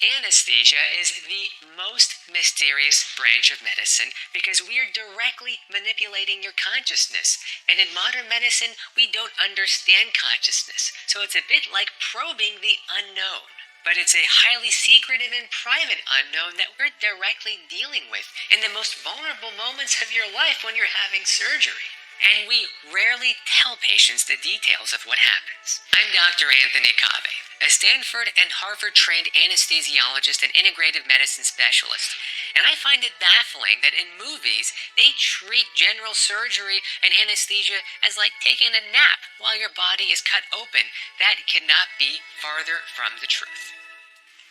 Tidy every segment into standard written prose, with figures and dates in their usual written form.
Anesthesia is the most mysterious branch of medicine because we are directly manipulating your consciousness. And in modern medicine, we don't understand consciousness, so it's a bit like probing the unknown. But it's a highly secretive and private unknown that we're directly dealing with in the most vulnerable moments of your life when you're having surgery. And we rarely tell patients the details of what happens. I'm Dr. Anthony Cave, a Stanford and Harvard-trained anesthesiologist and integrative medicine specialist. And I find it baffling that in movies, they treat general surgery and anesthesia as like taking a nap while your body is cut open. That cannot be farther from the truth.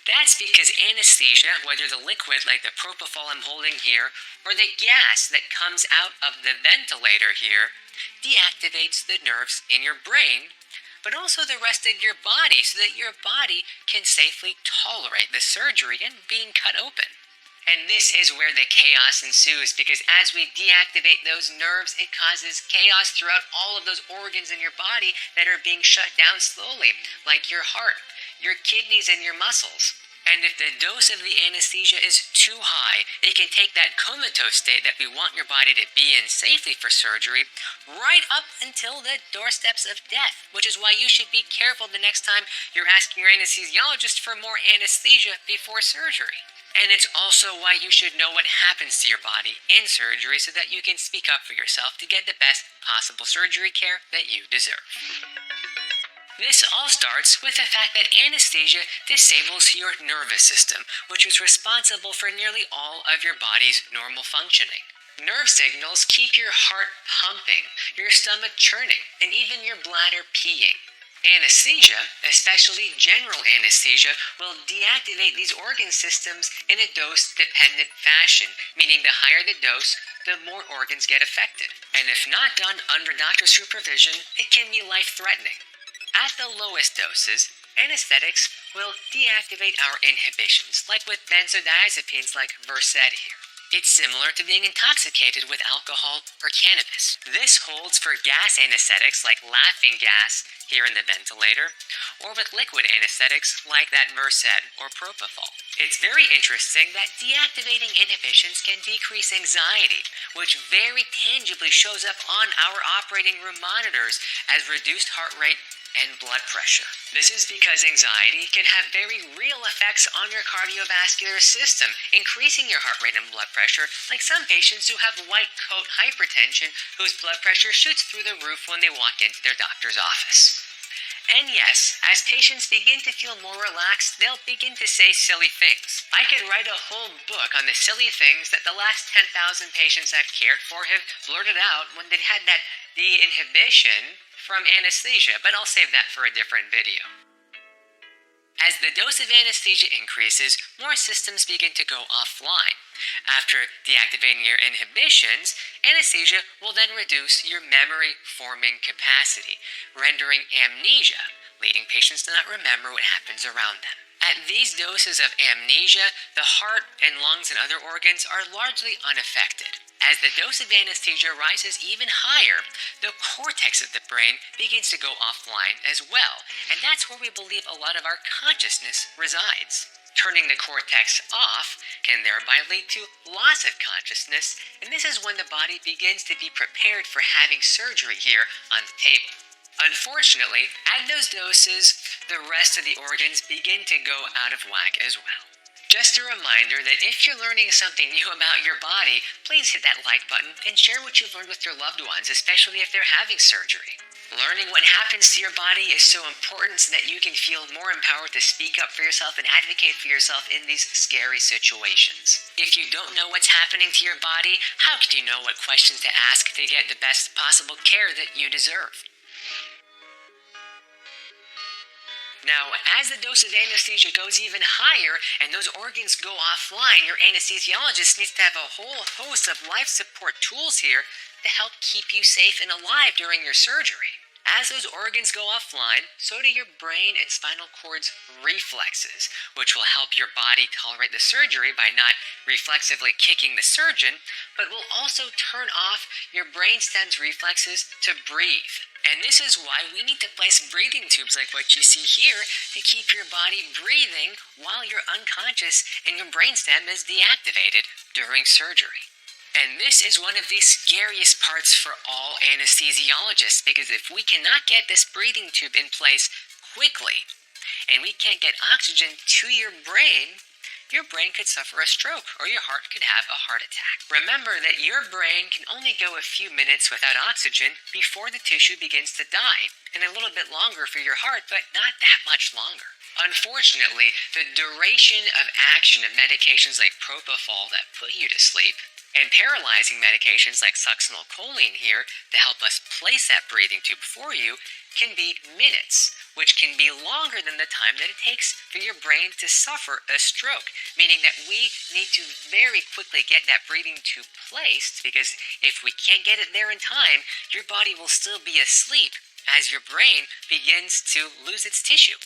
That's because anesthesia, whether the liquid like the propofol I'm holding here, or the gas that comes out of the ventilator here, deactivates the nerves in your brain, but also the rest of your body so that your body can safely tolerate the surgery and being cut open. And this is where the chaos ensues, because as we deactivate those nerves, it causes chaos throughout all of those organs in your body that are being shut down slowly, like your heart, your kidneys, and your muscles. And if the dose of the anesthesia is too high, it can take that comatose state that we want your body to be in safely for surgery right up until the doorsteps of death, which is why you should be careful the next time you're asking your anesthesiologist for more anesthesia before surgery. And it's also why you should know what happens to your body in surgery so that you can speak up for yourself to get the best possible surgery care that you deserve. This all starts with the fact that anesthesia disables your nervous system, which is responsible for nearly all of your body's normal functioning. Nerve signals keep your heart pumping, your stomach churning, and even your bladder peeing. Anesthesia, especially general anesthesia, will deactivate these organ systems in a dose-dependent fashion, meaning the higher the dose, the more organs get affected. And if not done under doctor supervision, it can be life-threatening. At the lowest doses, anesthetics will deactivate our inhibitions, like with benzodiazepines like Versed here. It's similar to being intoxicated with alcohol or cannabis. This holds for gas anesthetics like laughing gas here in the ventilator, or with liquid anesthetics like that Versed or propofol. It's very interesting that deactivating inhibitions can decrease anxiety, which very tangibly shows up on our operating room monitors as reduced heart rate and blood pressure. This is because anxiety can have very real effects on your cardiovascular system, increasing your heart rate and blood pressure, like some patients who have white coat hypertension whose blood pressure shoots through the roof when they walk into their doctor's office. And yes, as patients begin to feel more relaxed, they'll begin to say silly things. I could write a whole book on the silly things that the last 10,000 patients I've cared for have blurted out when they had that de-inhibition from anesthesia, but I'll save that for a different video. As the dose of anesthesia increases, more systems begin to go offline. After deactivating your inhibitions, anesthesia will then reduce your memory-forming capacity, rendering amnesia, leading patients to not remember what happens around them. At these doses of amnesia, the heart and lungs and other organs are largely unaffected. As the dose of anesthesia rises even higher, the cortex of the brain begins to go offline as well, and that's where we believe a lot of our consciousness resides. Turning the cortex off can thereby lead to loss of consciousness, and this is when the body begins to be prepared for having surgery here on the table. Unfortunately, at those doses, the rest of the organs begin to go out of whack as well. Just a reminder that if you're learning something new about your body, please hit that like button and share what you've learned with your loved ones, especially if they're having surgery. Learning what happens to your body is so important so that you can feel more empowered to speak up for yourself and advocate for yourself in these scary situations. If you don't know what's happening to your body, how can you know what questions to ask to get the best possible care that you deserve? Now, as the dose of anesthesia goes even higher and those organs go offline, your anesthesiologist needs to have a whole host of life support tools here to help keep you safe and alive during your surgery. As those organs go offline, so do your brain and spinal cord's reflexes, which will help your body tolerate the surgery by not reflexively kicking the surgeon, but will also turn off your brainstem's reflexes to breathe. And this is why we need to place breathing tubes like what you see here to keep your body breathing while you're unconscious and your brainstem is deactivated during surgery. And this is one of the scariest parts for all anesthesiologists, because if we cannot get this breathing tube in place quickly and we can't get oxygen to your brain could suffer a stroke or your heart could have a heart attack. Remember that your brain can only go a few minutes without oxygen before the tissue begins to die, and a little bit longer for your heart, but not that much longer. Unfortunately, the duration of action of medications like propofol that put you to sleep and paralyzing medications like succinylcholine here to help us place that breathing tube for you can be minutes, which can be longer than the time that it takes for your brain to suffer a stroke, meaning that we need to very quickly get that breathing tube placed, because if we can't get it there in time, your body will still be asleep as your brain begins to lose its tissue.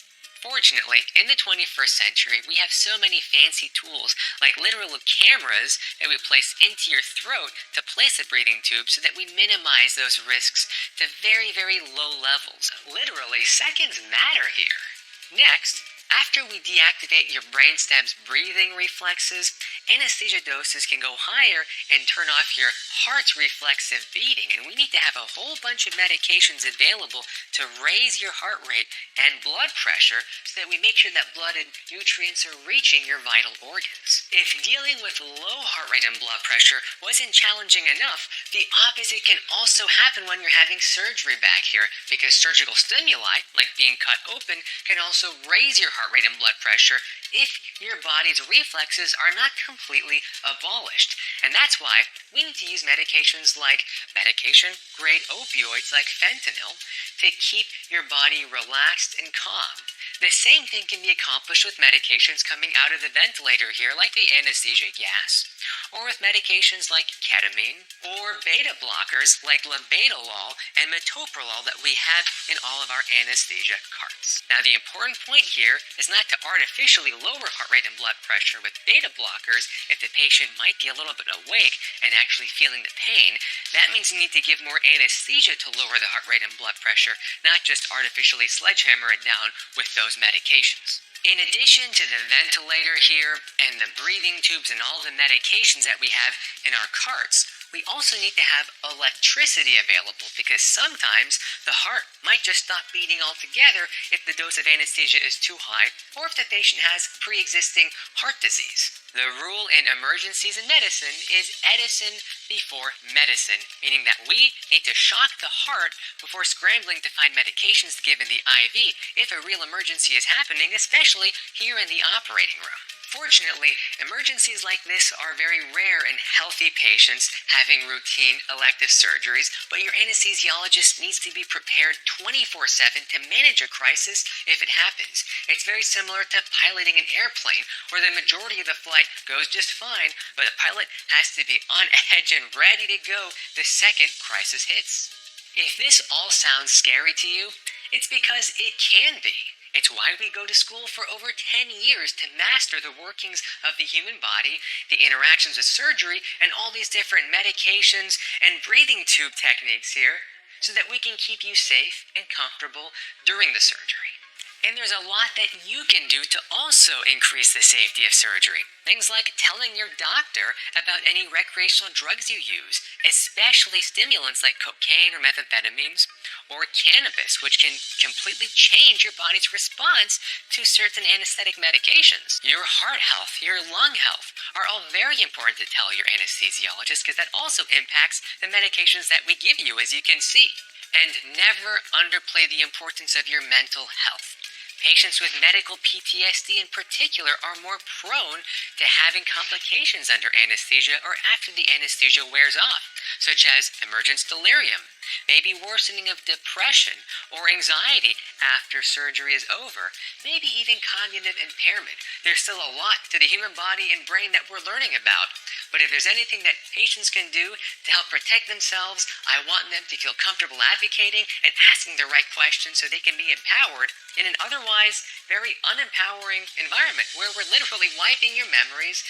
Fortunately, in the 21st century, we have so many fancy tools, like literal cameras that we place into your throat to place a breathing tube so that we minimize those risks to very, very low levels. Literally, seconds matter here. Next, after we deactivate your brainstem's breathing reflexes, anesthesia doses can go higher and turn off your heart's reflexive beating, and we need to have a whole bunch of medications available to raise your heart rate and blood pressure so that we make sure that blood and nutrients are reaching your vital organs. If dealing with low heart rate and blood pressure wasn't challenging enough, the opposite can also happen when you're having surgery back here, because surgical stimuli, like being cut open, can also raise your heart rate and blood pressure if your body's reflexes are not completely abolished. And that's why we need to use medications like medication-grade opioids like fentanyl to keep your body relaxed and calm. The same thing can be accomplished with medications coming out of the ventilator here, like the anesthesia gas, or with medications like ketamine, or beta blockers like labetalol and metoprolol that we have in all of our anesthesia carts. Now, the important point here is not to artificially lower heart rate and blood pressure with beta blockers if the patient might be a little bit awake and actually feeling the pain. That means you need to give more anesthesia to lower the heart rate and blood pressure, not just artificially sledgehammer it down with those medications. In addition to the ventilator here and the breathing tubes and all the medications that we have in our carts, we also need to have electricity available, because sometimes the heart might just stop beating altogether if the dose of anesthesia is too high, or if the patient has pre-existing heart disease. The rule in emergencies in medicine is Edison before medicine, meaning that we need to shock the heart before scrambling to find medications to give in the IV if a real emergency is happening, especially here in the operating room. Fortunately, emergencies like this are very rare in healthy patients having routine elective surgeries, but your anesthesiologist needs to be prepared 24/7 to manage a crisis if it happens. It's very similar to piloting an airplane, where the majority of the flight goes just fine, but the pilot has to be on edge and ready to go the second crisis hits. If this all sounds scary to you, it's because it can be. It's why we go to school for over 10 years to master the workings of the human body, the interactions with surgery, and all these different medications and breathing tube techniques here, so that we can keep you safe and comfortable during the surgery. And there's a lot that you can do to also increase the safety of surgery. Things like telling your doctor about any recreational drugs you use, especially stimulants like cocaine or methamphetamines, or cannabis, which can completely change your body's response to certain anesthetic medications. Your heart health, your lung health are all very important to tell your anesthesiologist, because that also impacts the medications that we give you, as you can see. And never underplay the importance of your mental health. Patients with medical PTSD in particular are more prone to having complications under anesthesia or after the anesthesia wears off, such as emergence delirium, maybe worsening of depression or anxiety after surgery is over, maybe even cognitive impairment. There's still a lot to the human body and brain that we're learning about, but if there's anything that patients can do to help protect themselves, I want them to feel comfortable advocating and asking the right questions so they can be empowered in an otherwise very unempowering environment where we're literally wiping your memories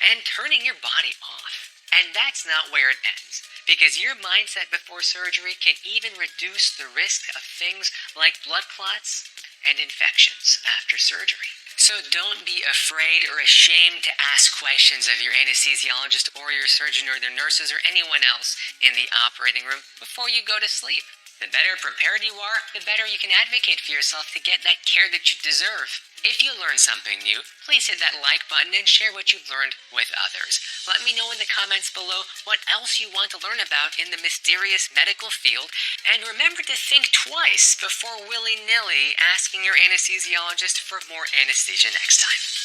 and turning your body off. And that's not where it ends, because your mindset before surgery can even reduce the risk of things like blood clots and infections after surgery. So don't be afraid or ashamed to ask questions of your anesthesiologist or your surgeon or their nurses or anyone else in the operating room before you go to sleep. The better prepared you are, the better you can advocate for yourself to get that care that you deserve. If you learned something new, please hit that like button and share what you've learned with others. Let me know in the comments below what else you want to learn about in the mysterious medical field, and remember to think twice before willy-nilly asking your anesthesiologist for more anesthesia next time.